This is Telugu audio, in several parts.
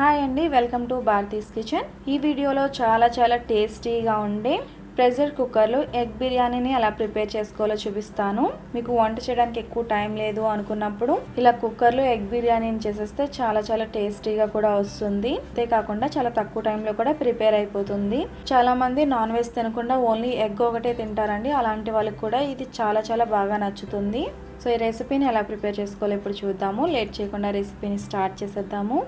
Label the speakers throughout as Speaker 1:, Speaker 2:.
Speaker 1: హాయ్ అండి, వెల్కమ్ టు భారతీస్ కిచెన్. ఈ వీడియోలో చాలా టేస్టీగా ఉండే ప్రెషర్ కుక్కర్లో ఎగ్ బిర్యానీని ఎలా ప్రిపేర్ చేసుకోవాలో చూపిస్తాను. మీకు వంట చేయడానికి ఎక్కువ టైం లేదు అనుకున్నప్పుడు ఇలా కుక్కర్లో ఎగ్ బిర్యానీని చేసేస్తే చాలా టేస్టీగా కూడా వస్తుంది. అంతేకాకుండా చాలా తక్కువ టైంలో కూడా ప్రిపేర్ అయిపోతుంది. చాలా మంది నాన్ వెజ్ తినకుండా ఓన్లీ ఎగ్ ఒకటే తింటారండి. అలాంటి వాళ్ళకి కూడా ఇది చాలా బాగా నచ్చుతుంది. సో ఈ రెసిపీని ఎలా ప్రిపేర్ చేసుకోవాలో ఇప్పుడు చూద్దాము. లేట్ చేయకుండా రెసిపీని స్టార్ట్ చేసేద్దాము.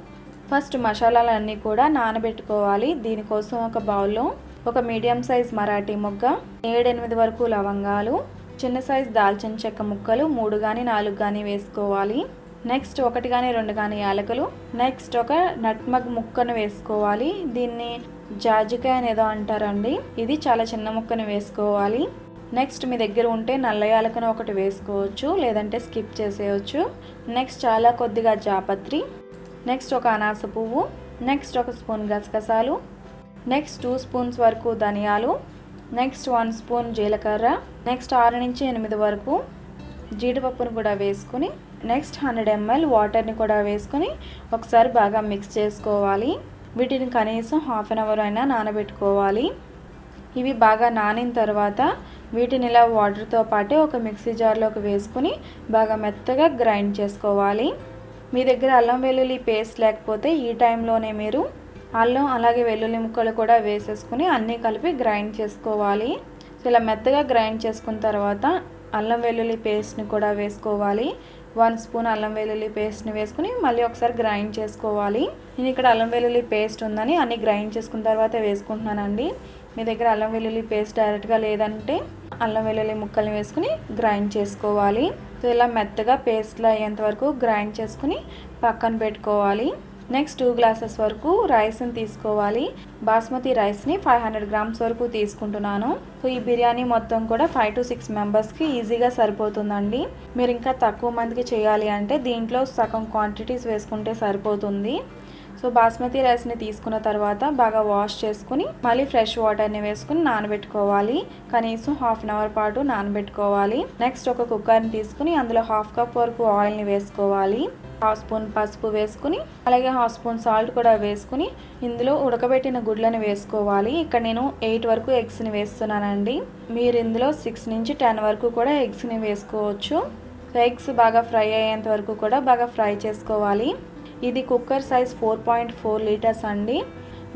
Speaker 1: ఫస్ట్ మసాలాలన్నీ కూడా నానబెట్టుకోవాలి. దీనికోసం ఒక బౌల్లో ఒక మీడియం సైజ్ మరాఠీ మొగ్గ, 7-8 వరకు లవంగాలు, చిన్న సైజ్ దాల్చిన చెక్క ముక్కలు 3 కానీ 4 కానీ వేసుకోవాలి. నెక్స్ట్ 1 కానీ 2 కానీ యాలకులు, నెక్స్ట్ ఒక నట్మగ్ ముక్కను వేసుకోవాలి. దీన్ని జాజికాయ అనేదో అంటారండి. ఇది చాలా చిన్న ముక్కను వేసుకోవాలి. నెక్స్ట్ మీ దగ్గర ఉంటే నల్ల యాలకును ఒకటి వేసుకోవచ్చు, లేదంటే స్కిప్ చేసేయచ్చు. నెక్స్ట్ చాలా కొద్దిగా జాపత్రి, నెక్స్ట్ ఒక అనాస పువ్వు, నెక్స్ట్ 1 స్పూన్ గసగసాలు, నెక్స్ట్ 2 స్పూన్స్ వరకు ధనియాలు, నెక్స్ట్ 1 స్పూన్ జీలకర్ర, నెక్స్ట్ 6 నుంచి 8 వరకు జీడిపప్పును కూడా వేసుకుని, నెక్స్ట్ 100 ml వాటర్ని కూడా వేసుకుని ఒకసారి బాగా మిక్స్ చేసుకోవాలి. వీటిని కనీసం హాఫ్ అన్ అవర్ అయినా నానబెట్టుకోవాలి. ఇవి బాగా నానిన తర్వాత వీటిని ఇలా వాటర్తో పాటే ఒక మిక్సీ జార్లోకి వేసుకుని బాగా మెత్తగా గ్రైండ్ చేసుకోవాలి. మీ దగ్గర అల్లం వెల్లుల్లి పేస్ట్ లేకపోతే ఈ టైంలోనే మీరు అల్లం అలాగే వెల్లుల్లి ముక్కలు కూడా వేసేసుకుని అన్నీ కలిపి గ్రైండ్ చేసుకోవాలి. సో ఇలా మెత్తగా గ్రైండ్ చేసుకున్న తర్వాత అల్లం వెల్లుల్లి పేస్ట్ని కూడా వేసుకోవాలి. 1 స్పూన్ అల్లం వెల్లుల్లి పేస్ట్ని వేసుకుని మళ్ళీ ఒకసారి గ్రైండ్ చేసుకోవాలి. నేను ఇక్కడ అల్లం వెల్లుల్లి పేస్ట్ ఉందని అన్నీ గ్రైండ్ చేసుకున్న తర్వాత వేసుకుంటున్నానండి. మీ దగ్గర అల్లం వెల్లుల్లి పేస్ట్ డైరెక్ట్గా లేదంటే అల్లం వెల్లుల్లి ముక్కల్ని వేసుకుని గ్రైండ్ చేసుకోవాలి. సో ఇలా మెత్తగా పేస్ట్లో అయ్యేంత వరకు గ్రైండ్ చేసుకుని పక్కన పెట్టుకోవాలి. నెక్స్ట్ 2 గ్లాసెస్ వరకు రైస్ని తీసుకోవాలి. బాస్మతి రైస్ని 500 గ్రామ్స్ వరకు తీసుకుంటున్నాను. సో ఈ బిర్యానీ మొత్తం కూడా 5 to 6 మెంబర్స్కి ఈజీగా సరిపోతుందండి. మీరు ఇంకా తక్కువ మందికి చేయాలి అంటే దీంట్లో సగం క్వాంటిటీస్ వేసుకుంటే సరిపోతుంది. సో బాస్మతి రైస్ని తీసుకున్న తర్వాత బాగా వాష్ చేసుకుని మళ్ళీ ఫ్రెష్ వాటర్ని వేసుకుని నానబెట్టుకోవాలి. కనీసం హాఫ్ అన్ అవర్ పాటు నానబెట్టుకోవాలి. నెక్స్ట్ ఒక కుక్కర్ని తీసుకుని అందులో 1/2 కప్ వరకు ఆయిల్ని వేసుకోవాలి. 1/2 స్పూన్ పసుపు వేసుకుని అలాగే 1/2 స్పూన్ సాల్ట్ కూడా వేసుకుని ఇందులో ఉడకబెట్టిన గుడ్లను వేసుకోవాలి. ఇక్కడ నేను 8 వరకు ఎగ్స్ని వేస్తున్నానండి. మీరు ఇందులో 6 నుంచి 10 వరకు కూడా ఎగ్స్ని వేసుకోవచ్చు. ఎగ్స్ బాగా ఫ్రై అయ్యేంత వరకు కూడా బాగా ఫ్రై చేసుకోవాలి. ఇది కుక్కర్ సైజ్ 4.4 లీటర్స్ అండి.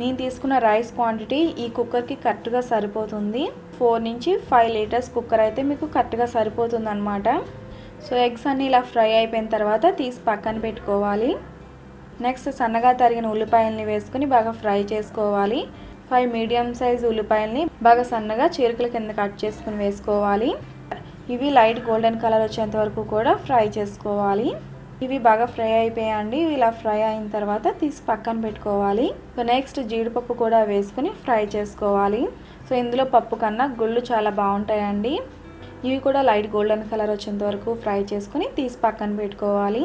Speaker 1: నేను తీసుకున్న రైస్ క్వాంటిటీ ఈ కుక్కర్కి కరెక్ట్గా సరిపోతుంది. 4 నుంచి 5 లీటర్స్ కుక్కర్ అయితే మీకు కరెక్ట్గా సరిపోతుంది అనమాట. సో ఎగ్స్ అన్నీ ఇలా ఫ్రై అయిపోయిన తర్వాత తీసి పక్కన పెట్టుకోవాలి. నెక్స్ట్ సన్నగా తరిగిన ఉల్లిపాయలని వేసుకుని బాగా ఫ్రై చేసుకోవాలి. 5 మీడియం సైజ్ ఉల్లిపాయలని బాగా సన్నగా చీలికల కింద కట్ చేసుకుని వేసుకోవాలి. ఇవి లైట్ గోల్డెన్ కలర్ వచ్చేంత వరకు కూడా ఫ్రై చేసుకోవాలి. ఇవి బాగా ఫ్రై అయిపోయాయండి. ఇలా ఫ్రై అయిన తర్వాత తీసి పక్కన పెట్టుకోవాలి. సో నెక్స్ట్ జీడిపప్పు కూడా వేసుకుని ఫ్రై చేసుకోవాలి. సో ఇందులో పప్పు కన్నా గుళ్ళు చాలా బాగుంటాయండి. ఇవి కూడా లైట్ గోల్డెన్ కలర్ వచ్చేంత వరకు ఫ్రై చేసుకుని తీసి పక్కన పెట్టుకోవాలి.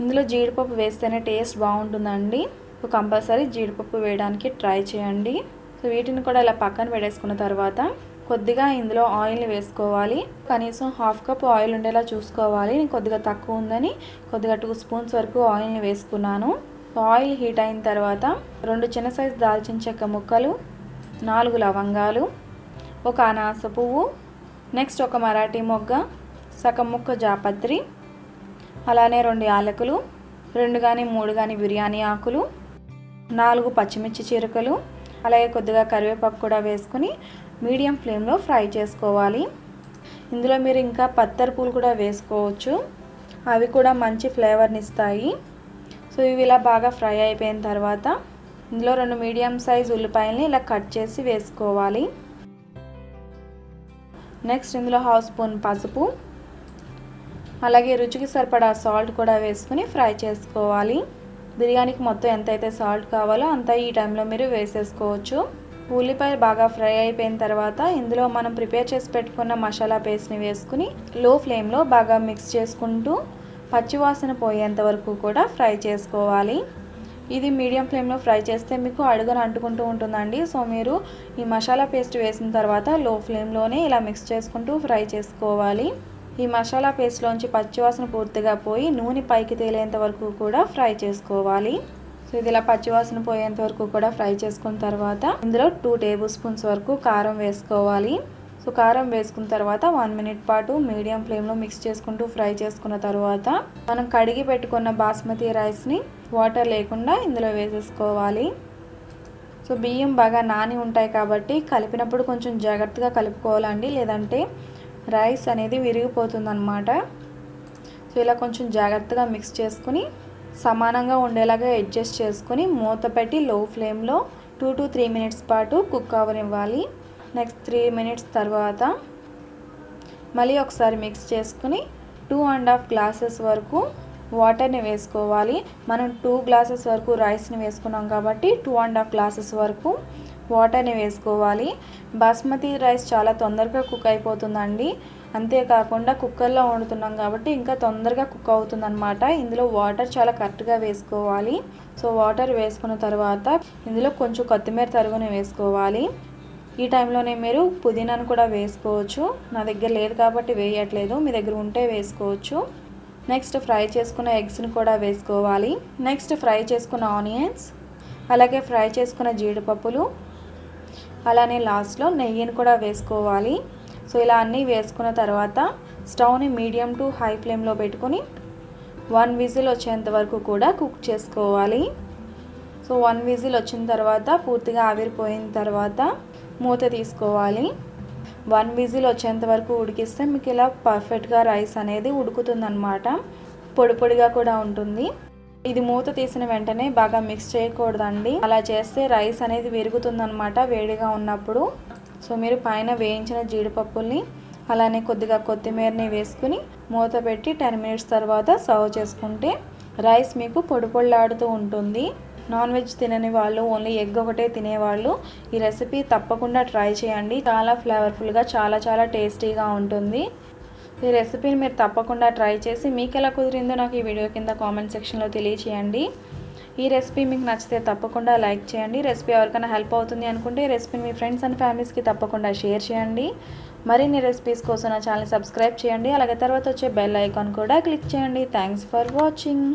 Speaker 1: ఇందులో జీడిపప్పు వేస్తేనే టేస్ట్ బాగుంటుందండి. సో కంపల్సరీ జీడిపప్పు వేయడానికి ట్రై చేయండి. సో వీటిని కూడా ఇలా పక్కన పెట్టేసుకున్న తర్వాత కొద్దిగా ఇందులో ఆయిల్ని వేసుకోవాలి. కనీసం 1/2 కప్ ఆయిల్ ఉండేలా చూసుకోవాలి. నేను కొద్దిగా తక్కువ ఉందని కొద్దిగా 2 స్పూన్స్ వరకు ఆయిల్ని వేసుకున్నాను. ఆయిల్ హీట్ అయిన తర్వాత 2 చిన్న సైజ్ దాల్చిన చెక్క ముక్కలు, 4 లవంగాలు, ఒక అనాస పువ్వు, నెక్స్ట్ ఒక మరాఠీ మొగ్గ, సగం ముక్క జాపత్రి, అలానే 2 యాలకులు, 2 కానీ 3 కానీ బిర్యానీ ఆకులు, 4 పచ్చిమిర్చి చీరకలు, అలాగే కొద్దిగా కరివేపాకు కూడా వేసుకుని మీడియం ఫ్లేమ్లో ఫ్రై చేసుకోవాలి. ఇందులో మీరు ఇంకా పత్తర పూలు కూడా వేసుకోవచ్చు. అవి కూడా మంచి ఫ్లేవర్ని ఇస్తాయి. సో ఇవి ఇలా బాగా ఫ్రై అయిపోయిన తర్వాత ఇందులో 2 మీడియం సైజ్ ఉల్లిపాయలని ఇలా కట్ చేసి వేసుకోవాలి. నెక్స్ట్ ఇందులో 1/2 స్పూన్ పసుపు అలాగే రుచికి సరిపడా సాల్ట్ కూడా వేసుకుని ఫ్రై చేసుకోవాలి. బిర్యానీకి మొత్తం ఎంతైతే సాల్ట్ కావాలో అంత ఈ టైంలో మీరు వేసేసుకోవచ్చు. ఉల్లిపాయలు బాగా ఫ్రై అయిపోయిన తర్వాత ఇందులో మనం ప్రిపేర్ చేసి పెట్టుకున్న మసాలా పేస్ట్ని వేసుకుని లో ఫ్లేమ్లో బాగా మిక్స్ చేసుకుంటూ పచ్చివాసన పోయేంత వరకు కూడా ఫ్రై చేసుకోవాలి. ఇది మీడియం ఫ్లేమ్లో ఫ్రై చేస్తే మీకు అడుగున అంటుకుంటూ ఉంటుందండి. సో మీరు ఈ మసాలా పేస్ట్ వేసిన తర్వాత లో ఫ్లేమ్లోనే ఇలా మిక్స్ చేసుకుంటూ ఫ్రై చేసుకోవాలి. ఈ మసాలా పేస్ట్లోంచి పచ్చివాసన పూర్తిగా పోయి నూనె పైకి తేలేంత వరకు కూడా ఫ్రై చేసుకోవాలి. సో ఇది ఇలా పచ్చివాసన పోయేంత వరకు కూడా ఫ్రై చేసుకున్న తర్వాత ఇందులో 2 టేబుల్ స్పూన్స్ వరకు కారం వేసుకోవాలి. సో కారం వేసుకున్న తర్వాత 1 మినిట్ పాటు మీడియం ఫ్లేమ్లో మిక్స్ చేసుకుంటూ ఫ్రై చేసుకున్న తర్వాత మనం కడిగి పెట్టుకున్న బాస్మతి రైస్ని వాటర్ లేకుండా ఇందులో వేసేసుకోవాలి. సో బియ్యం బాగా నాని ఉంటాయి కాబట్టి కలిపినప్పుడు కొంచెం జాగ్రత్తగా కలుపుకోవాలండి, లేదంటే రైస్ అనేది విరిగిపోతుంది అన్నమాట. సో ఇలా కొంచెం జాగ్రత్తగా మిక్స్ చేసుకుని సమానంగా ఉండేలాగా అడ్జస్ట్ చేసుకుని మూత పెట్టి లో ఫ్లేమ్లో 2 to 3 మినిట్స్ పాటు కుక్ అవ్వనివ్వాలి. నెక్స్ట్ 3 మినిట్స్ తర్వాత మళ్ళీ ఒకసారి మిక్స్ చేసుకుని 2.5 గ్లాసెస్ వరకు వాటర్ని వేసుకోవాలి. మనం 2 గ్లాసెస్ వరకు రైస్ని వేసుకున్నాం కాబట్టి 2.5 గ్లాసెస్ వరకు వాటర్ని వేసుకోవాలి. బాస్మతి రైస్ చాలా తొందరగా కుక్ అయిపోతుందండి. అంతేకాకుండా కుక్కర్లో వండుతున్నాం కాబట్టి ఇంకా తొందరగా కుక్ అవుతుందన్నమాట. ఇందులో వాటర్ చాలా కరెక్ట్గా వేసుకోవాలి. సో వాటర్ వేసుకున్న తర్వాత ఇందులో కొంచెం కొత్తిమీర తరుగుని వేసుకోవాలి. ఈ టైంలోనే మీరు పుదీనాను కూడా వేసుకోవచ్చు. నా దగ్గర లేదు కాబట్టి వేయట్లేదు, మీ దగ్గర ఉంటే వేసుకోవచ్చు. నెక్స్ట్ ఫ్రై చేసుకున్న ఎగ్స్ని కూడా వేసుకోవాలి. నెక్స్ట్ ఫ్రై చేసుకున్న ఆనియన్స్, అలాగే ఫ్రై చేసుకున్న జీడిపప్పులు, అలానే లాస్ట్లో నెయ్యిని కూడా వేసుకోవాలి. సో ఇలా అన్నీ వేసుకున్న తర్వాత స్టవ్ని మీడియం టు హై ఫ్లేమ్లో పెట్టుకొని 1 విజిల్ వచ్చేంత వరకు కూడా కుక్ చేసుకోవాలి. సో 1 విజిల్ వచ్చిన తర్వాత పూర్తిగా ఆవిరిపోయిన తర్వాత మూత తీసుకోవాలి. 1 విజిల్ వచ్చేంత వరకు ఉడికిస్తే మీకు ఇలా పర్ఫెక్ట్గా రైస్ అనేది ఉడుకుతుందన్నమాట. పొడి పొడిగా కూడా ఉంటుంది. ఇది మూత తీసిన వెంటనే బాగా మిక్స్ చేయకూడదండి, అలా చేస్తే రైస్ అనేది విరుగుతుందన్నమాట వేడిగా ఉన్నప్పుడు. సో మీరు పైన వేయించిన జీడిపప్పుల్ని అలానే కొద్దిగా కొత్తిమీరని వేసుకుని మూత పెట్టి 10 మినిట్స్ తర్వాత సర్వ్ చేసుకుంటే రైస్ మీకు పొడి పొడిలాడుతూ ఉంటుంది. నాన్ వెజ్ తినని వాళ్ళు, ఓన్లీ ఎగ్ ఒకటే తినేవాళ్ళు ఈ రెసిపీ తప్పకుండా ట్రై చేయండి. చాలా ఫ్లేవర్ఫుల్గా చాలా టేస్టీగా ఉంటుంది. ఈ రెసిపీని మీరు తప్పకుండా ట్రై చేసి మీకు ఎలా కుదిరిందో నాకు ఈ వీడియో కింద కామెంట్ సెక్షన్లో తెలియచేయండి. ఈ రెసిపీ మీకు నచ్చితే తప్పకుండా లైక్ చేయండి. రెసిపీ ఎవరికైనా హెల్ప్ అవుతుంది అనుకుంటే ఈ రెసిపీని మీ ఫ్రెండ్స్ అండ్ ఫ్యామిలీస్కి తప్పకుండా షేర్ చేయండి. మరిన్ని రెసిపీస్ కోసం నా ఛానల్ సబ్స్క్రైబ్ చేయండి. అలాగే తర్వాత వచ్చే బెల్ ఐకాన్ కూడా క్లిక్ చేయండి. Thanks for watching.